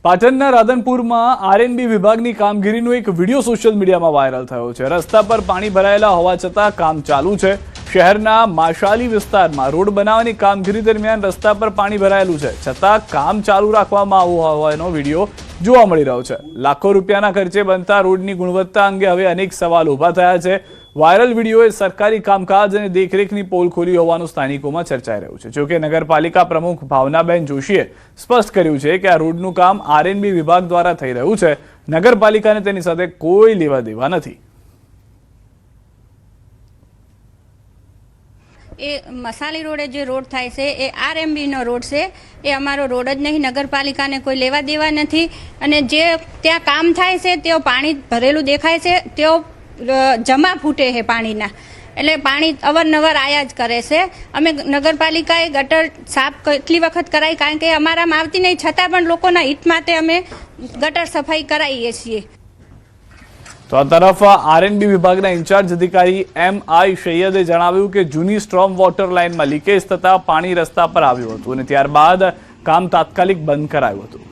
પાટણના રાધનપુરમાં આરએનબી વિભાગની કામગીરીનો એક વિડીયો સોશિયલ મીડિયામાં વાયરલ થયો છે। રસ્તા પર પાણી ભરાયેલા હોવા છતાં કામ ચાલુ છે। શહેરના માશાલી વિસ્તારમાં રોડ બનાવવાની કામગીરી દરમિયાન રસ્તા પર પાણી ભરાયેલું છે, છતાં કામ ચાલુ રાખવામાં આવ્યું હોવાનો વિડીયો જોવા મળી રહ્યો છે। લાખો રૂપિયાના ખર્ચે બનતા રોડની ગુણવત્તા અંગે હવે અનેક સવાલ ઊભા થયા છે। વાયરલ વિડીયોએ સરકારી કામકાજ અને દેખરેખની પોલ ખોલી હોવાનું સ્થાનિકોમાં ચર્ચાઈ રહ્યું છે। જોકે નગરપાલિકા પ્રમુખ ભાવનાબેન જોશીએ સ્પષ્ટ કર્યું છે કે આ રોડનું કામ આરએનબી વિભાગ દ્વારા થઈ રહ્યું છે। નગરપાલિકાને તેની સાથે કોઈ લેવા દેવા નથી। એ મસાલી રોડે જે રોડ થાય છે એ આરએમબીનો રોડ છે, એ અમારો રોડ જ નહીં, નગરપાલિકાને કોઈ લેવા દેવા નથી। અને જે ત્યાં કામ થાય છે તેઓ પાણી ભરેલું દેખાય છે, તેઓ જમા ફૂટે છે પાણીના, એટલે પાણી અવારનવાર આયા જ કરે છે। અમે નગરપાલિકાએ ગટર સાફ કેટલી વખત કરાવી, કારણ કે અમારામાં આવતી નહીં, છતાં પણ લોકોના હિત માટે અમે ગટર સફાઈ કરાવીએ છીએ। તો આ તરફ આરએનબી વિભાગના ઇન્ચાર્જ અધિકારી એમ.આઈ. સૈયદે જણાવ્યું કે જૂની સ્ટ્રોમ વોટર લાઇનમાં લીકેજ થતા પાણી રસ્તા પર આવ્યું હતું અને ત્યારબાદ કામ તાત્કાલિક બંધ કરાયું હતું।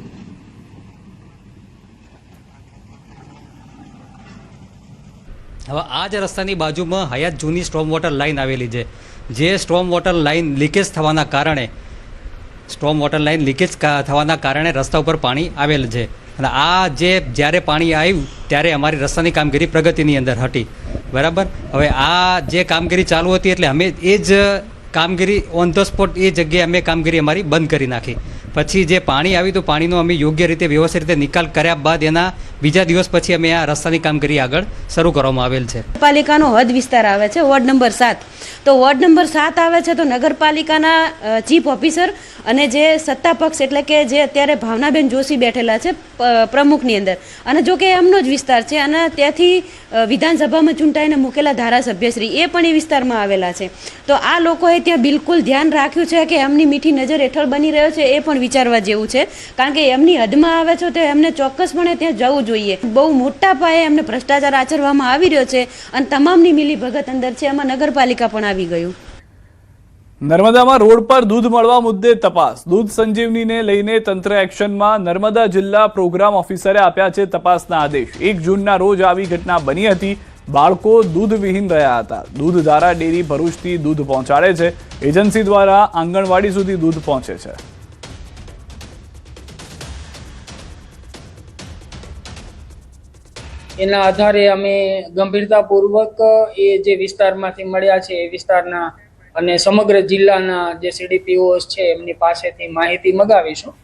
હવે આ જ રસ્તાની બાજુમાં હયાત જૂની સ્ટ્રોમ વોટર લાઇન આવેલી છે, જે સ્ટ્રોમ વોટર લાઇન લીકેજ થવાના કારણે રસ્તા ઉપર પાણી આવેલ છે। અને આ જે જ્યારે પાણી આવ્યું ત્યારે અમારી રસ્તાની કામગીરી પ્રગતિની અંદર હતી, બરાબર। હવે આ જે કામગીરી ચાલુ હતી એટલે અમે એ જ કામગીરી ઓન ધ સ્પોટ એ જગ્યાએ અમે કામગીરી અમારી બંધ કરી નાખી। પછી જે પાણી આવ્યું તો પાણીનો અમે યોગ્ય રીતે વ્યવસ્થિત રીતે નિકાલ કર્યા બાદ એના બીજા દિવસ પછી અમે આ રસ્તાની કામગીરી આગળ શરૂ કરવામાં આવેલ છે। નગરપાલિકાનો હદ વિસ્તાર આવે છે વોર્ડ નંબર 7, તો વોર્ડ નંબર 7 આવે છે તો નગરપાલિકાના ચીફ ઓફિસર અને જે સત્તા પક્ષ એટલે કે જે અત્યારે ભાવનાબેન જોશી બેઠેલા છે પ્રમુખની અંદર, અને જો કે એમનો જ વિસ્તાર છે અને ત્યાંથી વિધાનસભામાં ચૂંટાઈને મૂકેલા ધારાસભ્યશ્રી એ પણ એ વિસ્તારમાં આવેલા છે। તો આ લોકોએ ત્યાં બિલકુલ ધ્યાન રાખ્યું છે કે એમની મીઠી નજર હેઠળ બની રહ્યો છે, એ પણ વિચારવા જેવું છે, કારણ કે એમની હદમાં આવે છે તો એમને ચોક્કસપણે ત્યાં જવું જોઈએ। બહુ મોટા પાયે એમને ભ્રષ્ટાચાર આચરવામાં આવી રહ્યો છે અને તમામની મિલીભગત અંદર છે, એમાં નગરપાલિકા પણ આવી ગયું। નર્મદામાં રોડ પર દૂધ મળવા મુદ્દે તપાસ, દૂધ સંજીવનીને લઈને તંત્ર એક્શનમાં। નર્મદા જિલ્લા પ્રોગ્રામ ઓફિસરે આપ્યા છે તપાસના આદેશ। 1 જૂનના રોજ આવી ઘટના બની હતી। બાળકો દૂધ વિહીન રહ્યા હતા। દૂધધારા ડેરી ભરૂચથી દૂધ પહોંચાડે છે, એજન્સી દ્વારા આંગણવાડી સુધી દૂધ પહોંચે છે। એના આધારે અમે ગંભીરતાપૂર્વક એ જે વિસ્તારમાંથી મળ્યા છે એ વિસ્તારના અને સમગ્ર જિલ્લાના જે સીડીપીઓસ છે એમની પાસેથી માહિતી મગાવીશું।